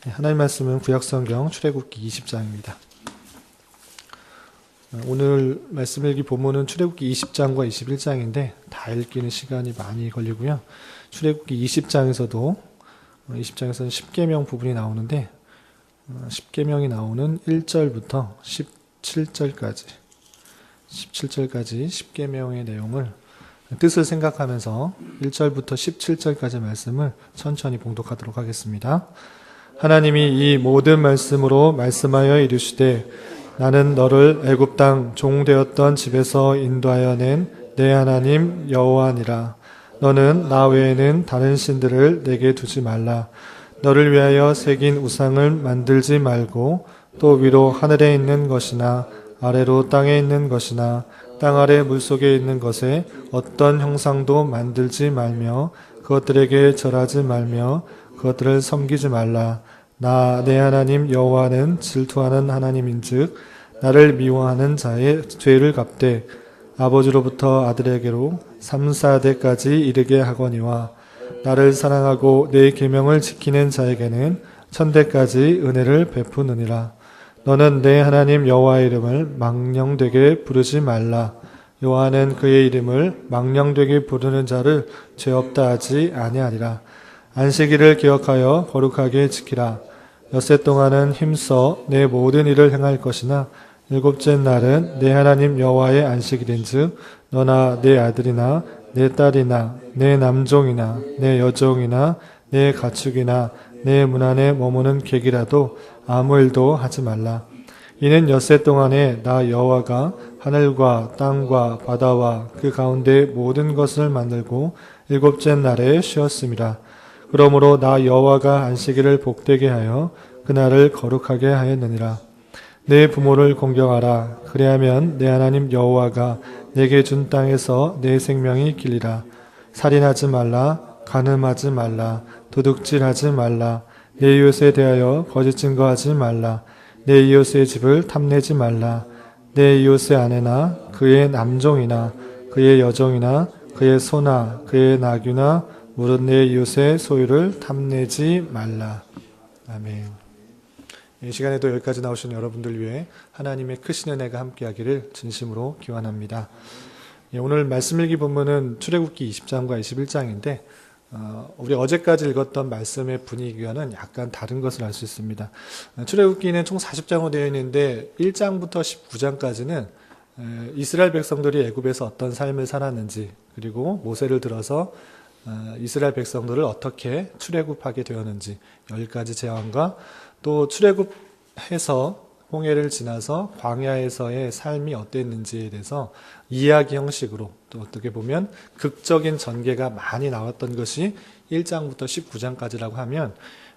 하나님 말씀은 구약성경 출애굽기 20장입니다. 오늘 말씀 읽기 본문은 출애굽기 20장과 21장인데 다 읽기는 시간이 많이 걸리고요. 출애굽기 20장에서는 10계명 부분이 나오는데 10계명이 나오는 1절부터 17절까지 10계명의 내용을 뜻을 생각하면서 1절부터 17절까지 말씀을 천천히 봉독하도록 하겠습니다. 하나님이 이 모든 말씀으로 말씀하여 이르시되 나는 너를 애굽 땅 종되었던 집에서 인도하여 낸 내 하나님 여호와니라. 너는 나 외에는 다른 신들을 내게 두지 말라. 너를 위하여 새긴 우상을 만들지 말고 또 위로 하늘에 있는 것이나 아래로 땅에 있는 것이나 땅 아래 물속에 있는 것에 어떤 형상도 만들지 말며 그것들에게 절하지 말며 그것들을 섬기지 말라. 나 내 하나님 여호와는 질투하는 하나님인즉 나를 미워하는 자의 죄를 갚되 아버지로부터 아들에게로 3, 4대까지 이르게 하거니와 나를 사랑하고 내 계명을 지키는 자에게는 1000대까지 은혜를 베푸느니라. 너는 내 하나님 여호와의 이름을 망령되게 부르지 말라. 여호와는 그의 이름을 망령되게 부르는 자를 죄 없다 하지 아니하리라. 안식일을 기억하여 거룩하게 지키라. 엿새 동안은 힘써 내 모든 일을 행할 것이나 일곱째 날은 내 하나님 여호와의 안식일인즉 너나 내 아들이나 내 딸이나 내 남종이나 내 여종이나 내 가축이나 내 문 안에 머무는 객이라도 아무 일도 하지 말라. 이는 엿새 동안에 나 여호와가 하늘과 땅과 바다와 그 가운데 모든 것을 만들고 일곱째 날에 쉬었음이라. 그러므로 나 여호와가 안식일을 복되게 하여 그날을 거룩하게 하였느니라. 내 부모를 공경하라. 그리하면 내 하나님 여호와가 내게 준 땅에서 내 생명이 길리라. 살인하지 말라. 간음하지 말라. 도둑질하지 말라. 내 이웃에 대하여 거짓 증거하지 말라. 내 이웃의 집을 탐내지 말라. 내 이웃의 아내나 그의 남종이나 그의 여종이나 그의 소나 그의 나귀나 무릇 내 이웃의 소유를 탐내지 말라. 아멘. 이 시간에도 여기까지 나오신 여러분들 위해 하나님의 크신 은혜가 함께하기를 진심으로 기원합니다. 오늘 말씀 읽기 본문은 출애굽기 20장과 21장인데 우리 어제까지 읽었던 말씀의 분위기와는 약간 다른 것을 알 수 있습니다. 출애굽기는 총 40장으로 되어 있는데 1장부터 19장까지는 이스라엘 백성들이 애굽에서 어떤 삶을 살았는지 그리고 모세를 들어서 이스라엘 백성들을 어떻게 출애굽하게 되었는지 10가지 재앙과 또 출애굽해서 홍해를 지나서 광야에서의 삶이 어땠는지에 대해서 이야기 형식으로 또 어떻게 보면 극적인 전개가 많이 나왔던 것이 1장부터 19장까지라고 하면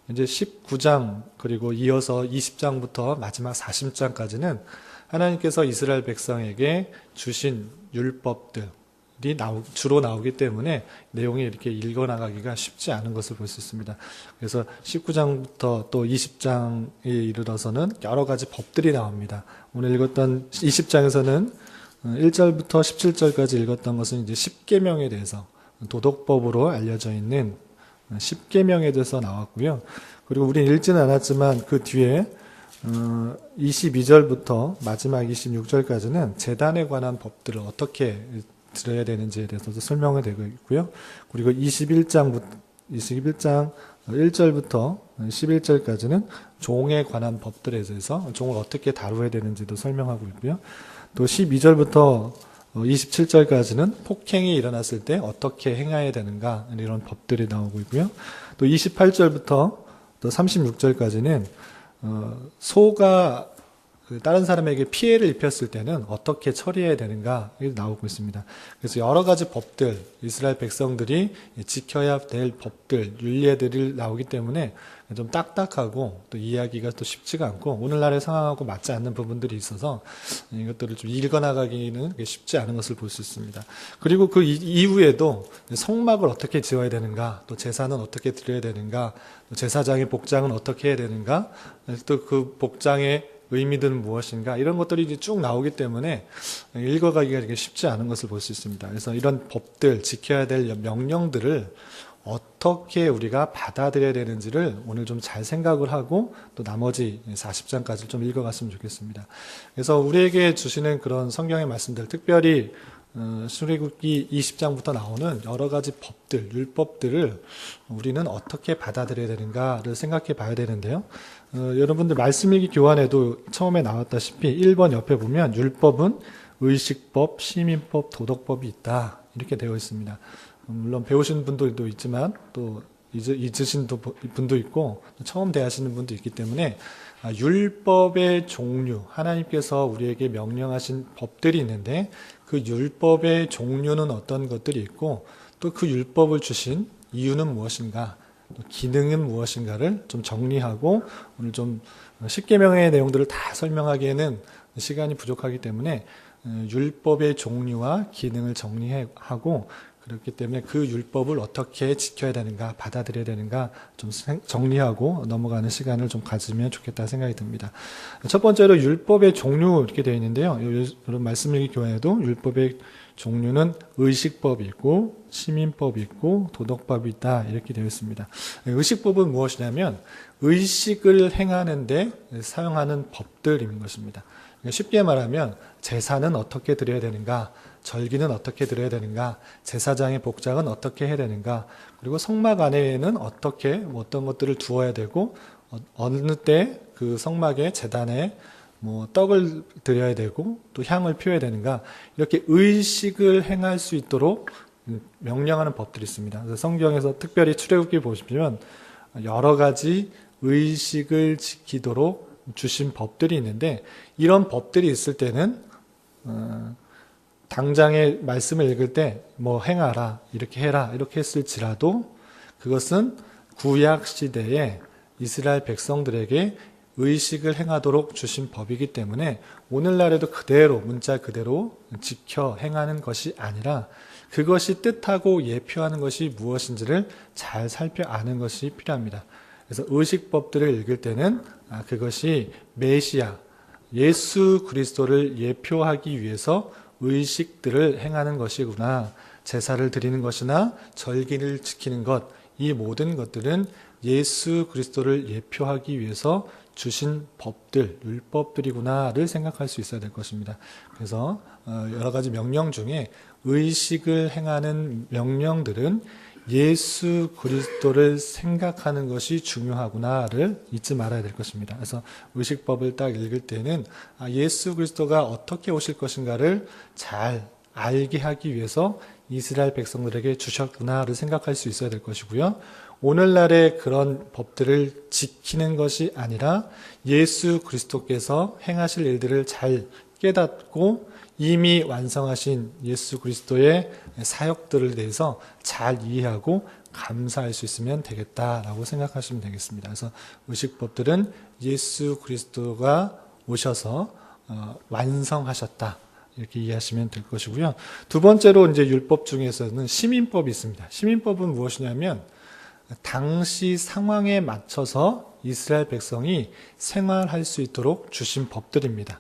이제 19장 그리고 이어서 20장부터 마지막 40장까지는 하나님께서 이스라엘 백성에게 주신 율법들 주로 나오기 때문에 내용이 이렇게 읽어나가기가 쉽지 않은 것을 볼 수 있습니다. 그래서 19장부터 또 20장에 이르러서는 여러 가지 법들이 나옵니다. 오늘 읽었던 20장에서는 1절부터 17절까지 읽었던 것은 이제 10계명에 대해서 도덕법으로 알려져 있는 10계명에 대해서 나왔고요. 그리고 우리는 읽지는 않았지만 그 뒤에 22절부터 마지막 26절까지는 제단에 관한 법들을 어떻게 들어야 되는지에 대해서도 설명이 되고 있고요. 그리고 21장 1절부터 11절까지는 종에 관한 법들에 대해서 종을 어떻게 다루어야 되는지도 설명하고 있고요. 또 12절부터 27절까지는 폭행이 일어났을 때 어떻게 행해야 되는가 이런 법들이 나오고 있고요. 또 28절부터 또 36절까지는 소가 다른 사람에게 피해를 입혔을 때는 어떻게 처리해야 되는가 나오고 있습니다. 그래서 여러 가지 법들, 이스라엘 백성들이 지켜야 될 법들, 윤례들이 나오기 때문에 좀 딱딱하고 또 이해하기가 또 쉽지가 않고 오늘날의 상황하고 맞지 않는 부분들이 있어서 이것들을 좀 읽어나가기는 쉽지 않은 것을 볼 수 있습니다. 그리고 그 이후에도 성막을 어떻게 지어야 되는가, 또 제사는 어떻게 드려야 되는가, 또 제사장의 복장은 어떻게 해야 되는가, 또 그 복장의 의미들은 무엇인가 이런 것들이 이제 쭉 나오기 때문에 읽어가기가 쉽지 않은 것을 볼 수 있습니다. 그래서 이런 법들, 지켜야 될 명령들을 어떻게 우리가 받아들여야 되는지를 오늘 좀 잘 생각을 하고 또 나머지 40장까지 좀 읽어갔으면 좋겠습니다. 그래서 우리에게 주시는 그런 성경의 말씀들, 특별히 출애굽기 20장부터 나오는 여러 가지 법들, 율법들을 우리는 어떻게 받아들여야 되는가를 생각해 봐야 되는데요. 여러분들 말씀일기 교환에도 처음에 나왔다시피 1번 옆에 보면 율법은 의식법, 시민법, 도덕법이 있다 이렇게 되어 있습니다. 물론 배우신 분들도 있지만 또 잊으신 분도 있고 처음 대하시는 분도 있기 때문에 율법의 종류, 하나님께서 우리에게 명령하신 법들이 있는데 그 율법의 종류는 어떤 것들이 있고 또 그 율법을 주신 이유는 무엇인가, 또 기능은 무엇인가를 좀 정리하고 오늘 좀 십계명의 내용들을 다 설명하기에는 시간이 부족하기 때문에 율법의 종류와 기능을 정리하고 그렇기 때문에 그 율법을 어떻게 지켜야 되는가, 받아들여야 되는가 좀 정리하고 넘어가는 시간을 좀 가지면 좋겠다 생각이 듭니다. 첫 번째로 율법의 종류 이렇게 되어 있는데요. 여러분 말씀일기 교환에도 율법의 종류는 의식법이 있고 시민법이 있고 도덕법이 있다 이렇게 되어 있습니다. 의식법은 무엇이냐면 의식을 행하는데 사용하는 법들인 것입니다. 쉽게 말하면 제사는 어떻게 드려야 되는가, 절기는 어떻게 드려야 되는가, 제사장의 복장은 어떻게 해야 되는가, 그리고 성막 안에는 어떻게 어떤 것들을 두어야 되고 어느 때 그 성막의 제단에 떡을 드려야 되고 또 향을 피워야 되는가, 이렇게 의식을 행할 수 있도록 명령하는 법들이 있습니다. 그래서 성경에서 특별히 출애굽기 보시면 여러 가지 의식을 지키도록 주신 법들이 있는데 이런 법들이 있을 때는 당장의 말씀을 읽을 때 행하라, 이렇게 해라, 이렇게 했을지라도 그것은 구약 시대에 이스라엘 백성들에게 의식을 행하도록 주신 법이기 때문에 오늘날에도 그대로 문자 그대로 지켜 행하는 것이 아니라 그것이 뜻하고 예표하는 것이 무엇인지를 잘 살펴 아는 것이 필요합니다. 그래서 의식법들을 읽을 때는 그것이 메시아, 예수 그리스도를 예표하기 위해서 의식들을 행하는 것이구나. 제사를 드리는 것이나 절기를 지키는 것, 이 모든 것들은 예수 그리스도를 예표하기 위해서 주신 법들, 율법들이구나를 생각할 수 있어야 될 것입니다. 그래서 여러 가지 명령 중에 의식을 행하는 명령들은 예수 그리스도를 생각하는 것이 중요하구나를 잊지 말아야 될 것입니다. 그래서 의식법을 딱 읽을 때는 예수 그리스도가 어떻게 오실 것인가를 잘 알게 하기 위해서 이스라엘 백성들에게 주셨구나를 생각할 수 있어야 될 것이고요. 오늘날의 그런 법들을 지키는 것이 아니라 예수 그리스도께서 행하실 일들을 잘 깨닫고 이미 완성하신 예수 그리스도의 사역들을 대해서 잘 이해하고 감사할 수 있으면 되겠다라고 생각하시면 되겠습니다. 그래서 의식법들은 예수 그리스도가 오셔서 완성하셨다, 이렇게 이해하시면 될 것이고요. 두 번째로 이제 율법 중에서는 시민법이 있습니다. 시민법은 무엇이냐면 당시 상황에 맞춰서 이스라엘 백성이 생활할 수 있도록 주신 법들입니다.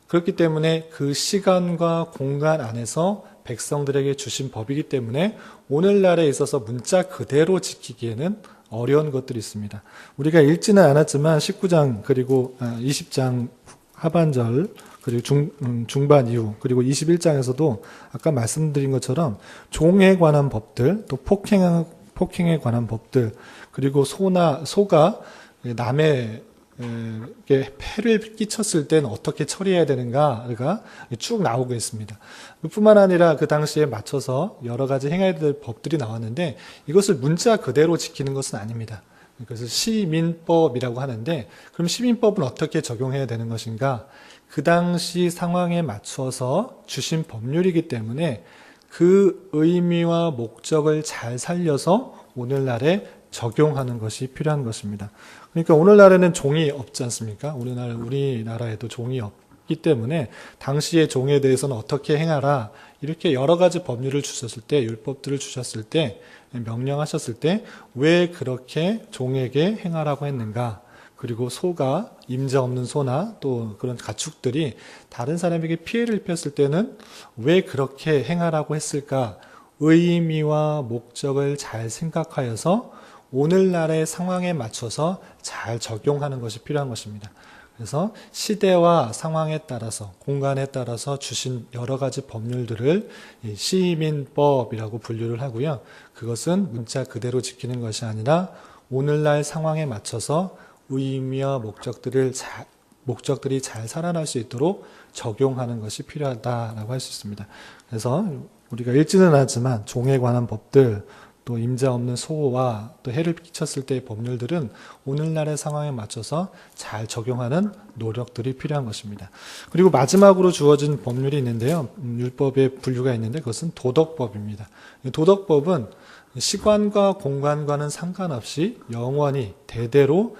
그렇기 때문에 그 시간과 공간 안에서 백성들에게 주신 법이기 때문에 오늘날에 있어서 문자 그대로 지키기에는 어려운 것들이 있습니다. 우리가 읽지는 않았지만 19장 그리고 20장 하반절 그리고 중반 이후 그리고 21장에서도 아까 말씀드린 것처럼 종에 관한 법들, 또 폭행에 관한 법들, 그리고 소가 남의 폐를 끼쳤을 때는 어떻게 처리해야 되는가가 쭉 나오고 있습니다. 뿐만 아니라 그 당시에 맞춰서 여러 가지 행해야 될 법들이 나왔는데 이것을 문자 그대로 지키는 것은 아닙니다. 그래서 시민법이라고 하는데 그럼 시민법은 어떻게 적용해야 되는 것인가? 그 당시 상황에 맞춰서 주신 법률이기 때문에 그 의미와 목적을 잘 살려서 오늘날에 적용하는 것이 필요한 것입니다. 그러니까 오늘날에는 종이 없지 않습니까? 우리나라에도 종이 없기 때문에 당시의 종에 대해서는 어떻게 행하라, 이렇게 여러 가지 법률을 주셨을 때, 율법들을 주셨을 때, 명령하셨을 때 왜 그렇게 종에게 행하라고 했는가? 그리고 소가, 임자 없는 소나 또 그런 가축들이 다른 사람에게 피해를 입혔을 때는 왜 그렇게 행하라고 했을까? 의미와 목적을 잘 생각하여서 오늘날의 상황에 맞춰서 잘 적용하는 것이 필요한 것입니다. 그래서 시대와 상황에 따라서, 공간에 따라서 주신 여러 가지 법률들을 시민법이라고 분류를 하고요. 그것은 문자 그대로 지키는 것이 아니라 오늘날 상황에 맞춰서 의미와 목적들이 잘 살아날 수 있도록 적용하는 것이 필요하다라고 할 수 있습니다. 그래서 우리가 읽지는 않지만 종에 관한 법들, 또 임자 없는 소와 또 해를 끼쳤을 때의 법률들은 오늘날의 상황에 맞춰서 잘 적용하는 노력들이 필요한 것입니다. 그리고 마지막으로 주어진 법률이 있는데요. 율법의 분류가 있는데 그것은 도덕법입니다. 도덕법은 시간과 공간과는 상관없이 영원히 대대로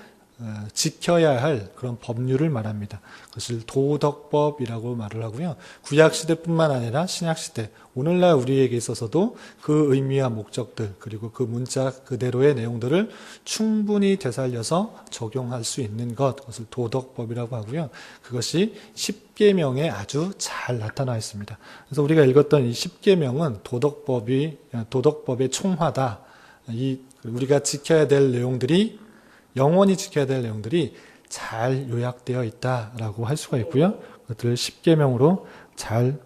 지켜야 할 그런 법률을 말합니다. 그것을 도덕법이라고 말을 하고요. 구약시대뿐만 아니라 신약시대, 오늘날 우리에게 있어서도 그 의미와 목적들, 그리고 그 문자 그대로의 내용들을 충분히 되살려서 적용할 수 있는 것, 그것을 도덕법이라고 하고요. 그것이 십계명에 아주 잘 나타나 있습니다. 그래서 우리가 읽었던 이 십계명은 도덕법의 총화다. 우리가 지켜야 될 내용들이, 영원히 지켜야 될 내용들이 잘 요약되어 있다라고 할 수가 있고요. 그것들을 십계명으로 잘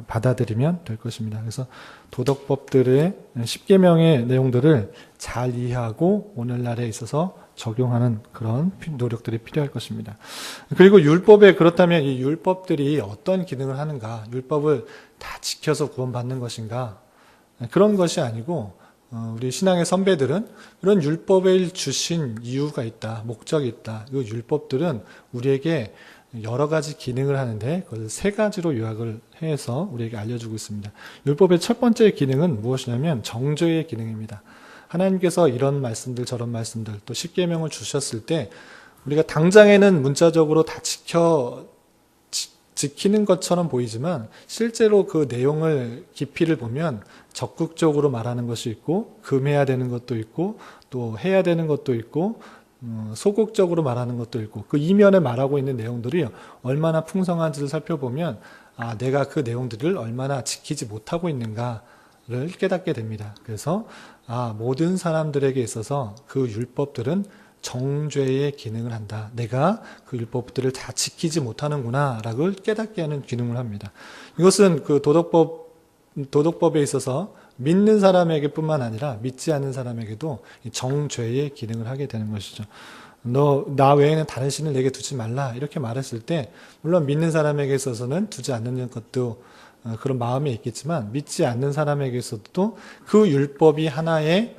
받아들이면 될 것입니다. 그래서 도덕법들의 십계명의 내용들을 잘 이해하고 오늘날에 있어서 적용하는 그런 노력들이 필요할 것입니다. 그리고 그렇다면 이 율법들이 어떤 기능을 하는가? 율법을 다 지켜서 구원받는 것인가? 그런 것이 아니고 우리 신앙의 선배들은 그런 율법을 주신 이유가 있다, 목적이 있다. 이 율법들은 우리에게 여러 가지 기능을 하는데 그걸 세 가지로 요약을 해서 우리에게 알려주고 있습니다. 율법의 첫 번째 기능은 무엇이냐면 정죄의 기능입니다. 하나님께서 이런 말씀들 저런 말씀들 또 십계명을 주셨을 때 우리가 당장에는 문자적으로 다 지키는 것처럼 보이지만 실제로 그 내용을 깊이를 보면 적극적으로 말하는 것이 있고 금해야 되는 것도 있고 또 해야 되는 것도 있고 소극적으로 말하는 것도 있고 그 이면에 말하고 있는 내용들이 얼마나 풍성한지를 살펴보면 내가 그 내용들을 얼마나 지키지 못하고 있는가를 깨닫게 됩니다. 그래서 모든 사람들에게 있어서 그 율법들은 정죄의 기능을 한다. 내가 그 율법들을 다 지키지 못하는구나 라고 깨닫게 하는 기능을 합니다. 이것은 그 도덕법에 있어서 믿는 사람에게 뿐만 아니라 믿지 않는 사람에게도 정죄의 기능을 하게 되는 것이죠. 나 외에는 다른 신을 내게 두지 말라 이렇게 말했을 때 물론 믿는 사람에게 있어서는 두지 않는 것도 그런 마음이 있겠지만 믿지 않는 사람에게 있어도 그 율법이 하나의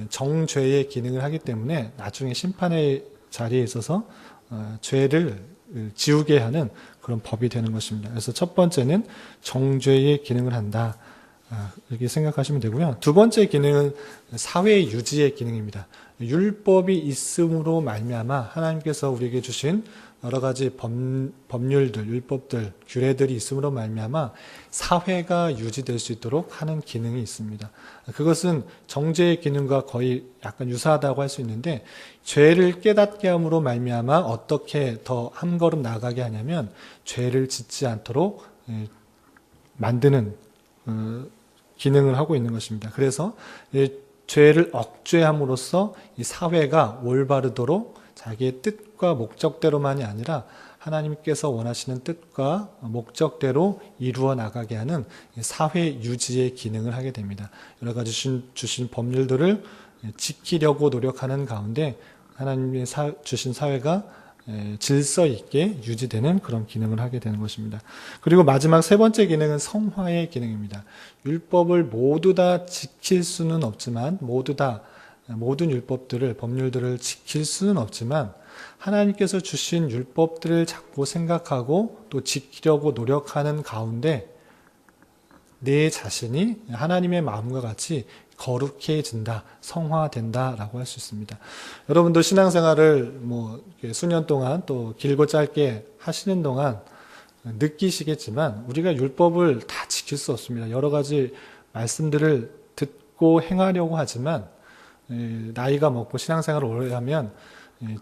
정죄의 기능을 하기 때문에 나중에 심판의 자리에 있어서 죄를 지우게 하는 그런 법이 되는 것입니다. 그래서 첫 번째는 정죄의 기능을 한다. 이렇게 생각하시면 되고요. 두 번째 기능은 사회 유지의 기능입니다. 율법이 있음으로 말미암아 하나님께서 우리에게 주신 여러 가지 법률들, 율법들, 규례들이 있음으로 말미암아 사회가 유지될 수 있도록 하는 기능이 있습니다. 그것은 정죄의 기능과 거의 약간 유사하다고 할 수 있는데 죄를 깨닫게 함으로 말미암아 어떻게 더 한 걸음 나아가게 하냐면 죄를 짓지 않도록 만드는 기능을 하고 있는 것입니다. 그래서 죄를 억제함으로써 이 사회가 올바르도록 자기의 뜻과 목적대로만이 아니라 하나님께서 원하시는 뜻과 목적대로 이루어 나가게 하는 사회 유지의 기능을 하게 됩니다. 여러 가지 주신 법률들을 지키려고 노력하는 가운데 하나님이 주신 사회가 질서 있게 유지되는 그런 기능을 하게 되는 것입니다. 그리고 마지막 세 번째 기능은 성화의 기능입니다. 율법을 모두 다 지킬 수는 없지만 모든 율법들을 법률들을 지킬 수는 없지만 하나님께서 주신 율법들을 자꾸 생각하고 또 지키려고 노력하는 가운데 내 자신이 하나님의 마음과 같이 거룩해진다, 성화된다라고 할 수 있습니다. 여러분도 신앙생활을 수년 동안 또 길고 짧게 하시는 동안 느끼시겠지만 우리가 율법을 다 지킬 수 없습니다. 여러 가지 말씀들을 듣고 행하려고 하지만 나이가 먹고 신앙생활을 오래 하면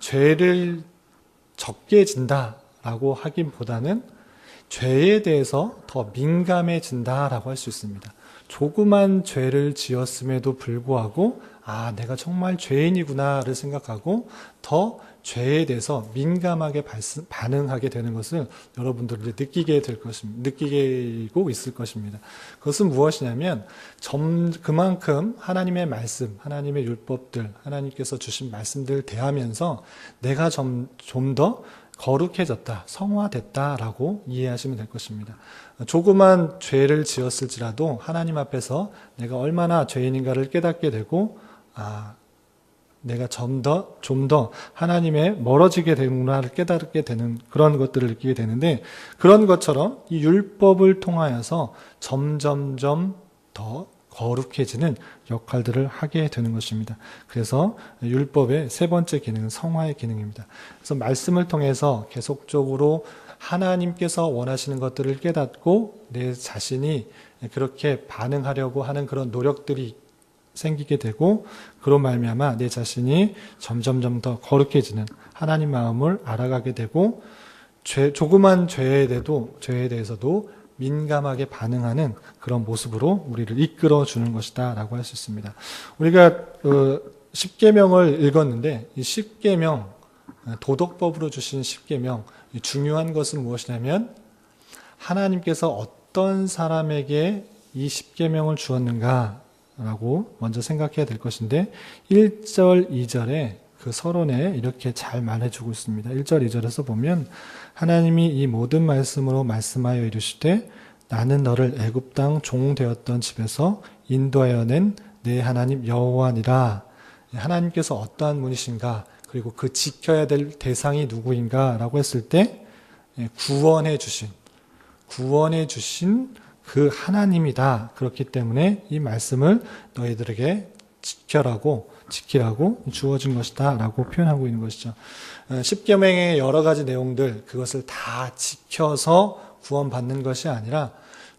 죄를 적게 진다라고 하기보다는 죄에 대해서 더 민감해진다라고 할 수 있습니다. 조그만 죄를 지었음에도 불구하고 내가 정말 죄인이구나를 생각하고 더 죄에 대해서 민감하게 반응하게 되는 것을 여러분들이 느끼고 있을 것입니다. 그것은 무엇이냐면 그만큼 하나님의 말씀, 하나님의 율법들, 하나님께서 주신 말씀들 대하면서 내가 좀 더 거룩해졌다, 성화됐다라고 이해하시면 될 것입니다. 조그만 죄를 지었을지라도 하나님 앞에서 내가 얼마나 죄인인가를 깨닫게 되고 내가 좀 더 하나님에 멀어지게 되는구나를 깨닫게 되는 그런 것들을 느끼게 되는데, 그런 것처럼 이 율법을 통하여서 점점점 더 거룩해지는 역할들을 하게 되는 것입니다. 그래서 율법의 세 번째 기능은 성화의 기능입니다. 그래서 말씀을 통해서 계속적으로 하나님께서 원하시는 것들을 깨닫고 내 자신이 그렇게 반응하려고 하는 그런 노력들이 생기게 되고, 그로 말미암아 내 자신이 점점점 더 거룩해지는 하나님 마음을 알아가게 되고, 조그만 죄에 대해서도 민감하게 반응하는 그런 모습으로 우리를 이끌어 주는 것이다 라고 할 수 있습니다. 우리가 십계명을 읽었는데, 이 십계명, 도덕법으로 주신 십계명, 중요한 것은 무엇이냐면 하나님께서 어떤 사람에게 이 십계명을 주었는가 라고 먼저 생각해야 될 것인데, 1절, 2절에 그 서론에 이렇게 잘 말해주고 있습니다. 1절, 2절에서 보면 하나님이 이 모든 말씀으로 말씀하여 이르시되 나는 너를 애굽 땅 종 되었던 집에서 인도하여 낸 내 하나님 여호와니라. 하나님께서 어떠한 분이신가, 그리고 그 지켜야 될 대상이 누구인가 라고 했을 때 구원해 주신 그 하나님이다. 그렇기 때문에 이 말씀을 너희들에게 지키라고 주어진 것이다 라고 표현하고 있는 것이죠. 십계명의 여러 가지 내용들, 그것을 다 지켜서 구원받는 것이 아니라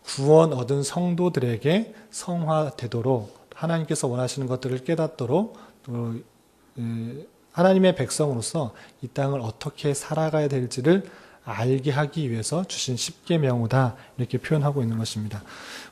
구원 얻은 성도들에게 성화되도록, 하나님께서 원하시는 것들을 깨닫도록, 또 하나님의 백성으로서 이 땅을 어떻게 살아가야 될지를 알게 하기 위해서 주신 십계명이다, 이렇게 표현하고 있는 것입니다.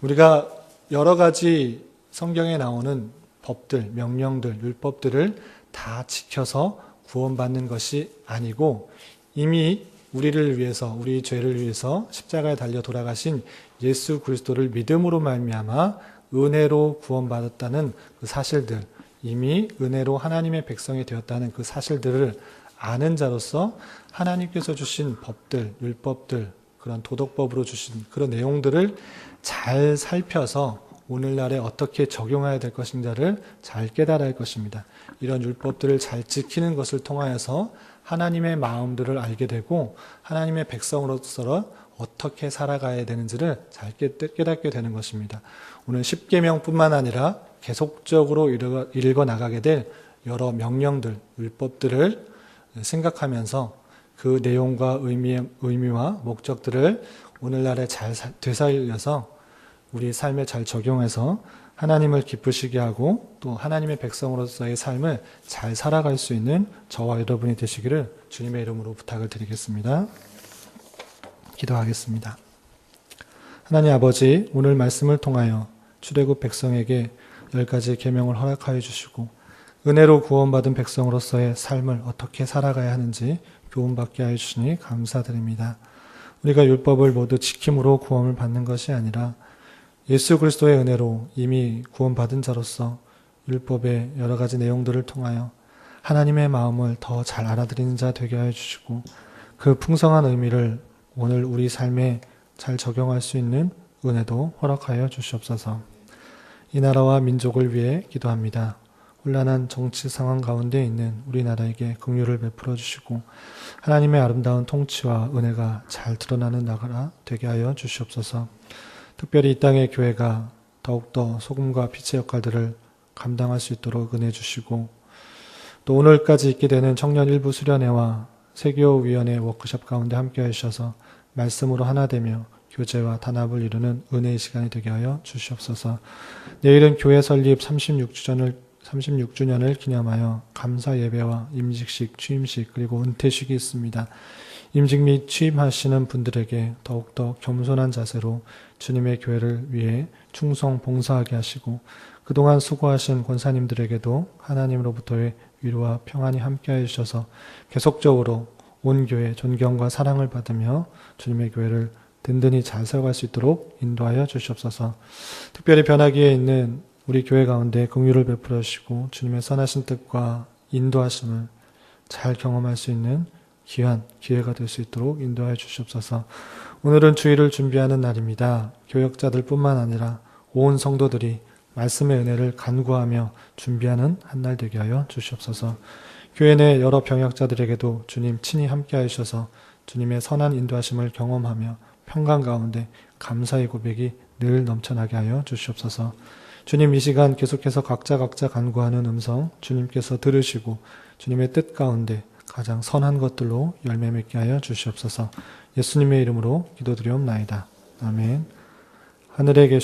우리가 여러 가지 성경에 나오는 법들, 명령들, 율법들을 다 지켜서 구원받는 것이 아니고, 이미 우리를 위해서, 우리 죄를 위해서 십자가에 달려 돌아가신 예수 그리스도를 믿음으로 말미암아 은혜로 구원받았다는 그 사실들, 이미 은혜로 하나님의 백성이 되었다는 그 사실들을 아는 자로서 하나님께서 주신 법들, 율법들, 그런 도덕법으로 주신 그런 내용들을 잘 살펴서 오늘날에 어떻게 적용해야 될 것인가를 잘 깨달아야 할 것입니다. 이런 율법들을 잘 지키는 것을 통하여서 하나님의 마음들을 알게 되고, 하나님의 백성으로서 어떻게 살아가야 되는지를 잘 깨닫게 되는 것입니다. 오늘 십계명뿐만 아니라 계속적으로 읽어 나가게 될 여러 명령들, 율법들을 생각하면서 그 내용과 의미와 목적들을 오늘날에 잘 되살려서 우리 삶에 잘 적용해서 하나님을 기쁘시게 하고 또 하나님의 백성으로서의 삶을 잘 살아갈 수 있는 저와 여러분이 되시기를 주님의 이름으로 부탁을 드리겠습니다. 기도하겠습니다. 하나님 아버지, 오늘 말씀을 통하여 출애굽 백성에게 10가지 계명을 허락하여 주시고 은혜로 구원받은 백성으로서의 삶을 어떻게 살아가야 하는지 교훈받게 하여 주시니 감사드립니다. 우리가 율법을 모두 지킴으로 구원을 받는 것이 아니라 예수 그리스도의 은혜로 이미 구원받은 자로서 율법의 여러 가지 내용들을 통하여 하나님의 마음을 더 잘 알아들이는 자 되게 하여 주시고, 그 풍성한 의미를 오늘 우리 삶에 잘 적용할 수 있는 은혜도 허락하여 주시옵소서. 이 나라와 민족을 위해 기도합니다. 혼란한 정치 상황 가운데 있는 우리나라에게 긍휼을 베풀어 주시고 하나님의 아름다운 통치와 은혜가 잘 드러나는 나라 되게 하여 주시옵소서. 특별히 이 땅의 교회가 더욱더 소금과 빛의 역할들을 감당할 수 있도록 은혜 주시고, 또 오늘까지 있게 되는 청년 일부 수련회와 세교위원회 워크숍 가운데 함께 하셔서 말씀으로 하나 되며 교제와 단합을 이루는 은혜의 시간이 되게 하여 주시옵소서. 내일은 교회 설립 36주년을 기념하여 감사 예배와 임직식, 취임식, 그리고 은퇴식이 있습니다. 임직 및 취임하시는 분들에게 더욱더 겸손한 자세로 주님의 교회를 위해 충성 봉사하게 하시고 그동안 수고하신 권사님들에게도 하나님으로부터의 위로와 평안이 함께하여 주셔서 계속적으로 온 교회 존경과 사랑을 받으며 주님의 교회를 든든히 잘 세워갈 수 있도록 인도하여 주시옵소서. 특별히 변화기에 있는 우리 교회 가운데 긍휼을 베풀어 주시고 주님의 선하신 뜻과 인도하심을 잘 경험할 수 있는 귀한 기회가 될 수 있도록 인도하여 주시옵소서. 오늘은 주일을 준비하는 날입니다. 교역자들 뿐만 아니라 온 성도들이 말씀의 은혜를 간구하며 준비하는 한 날 되게 하여 주시옵소서. 교회 내 여러 병역자들에게도 주님 친히 함께하여 주셔서 주님의 선한 인도하심을 경험하며 평강 가운데 감사의 고백이 늘 넘쳐나게 하여 주시옵소서. 주님 이 시간 계속해서 각자 간구하는 음성 주님께서 들으시고 주님의 뜻 가운데 가장 선한 것들로 열매 맺게 하여 주시옵소서. 예수님의 이름으로 기도드리옵나이다. 아멘. 하늘에 계신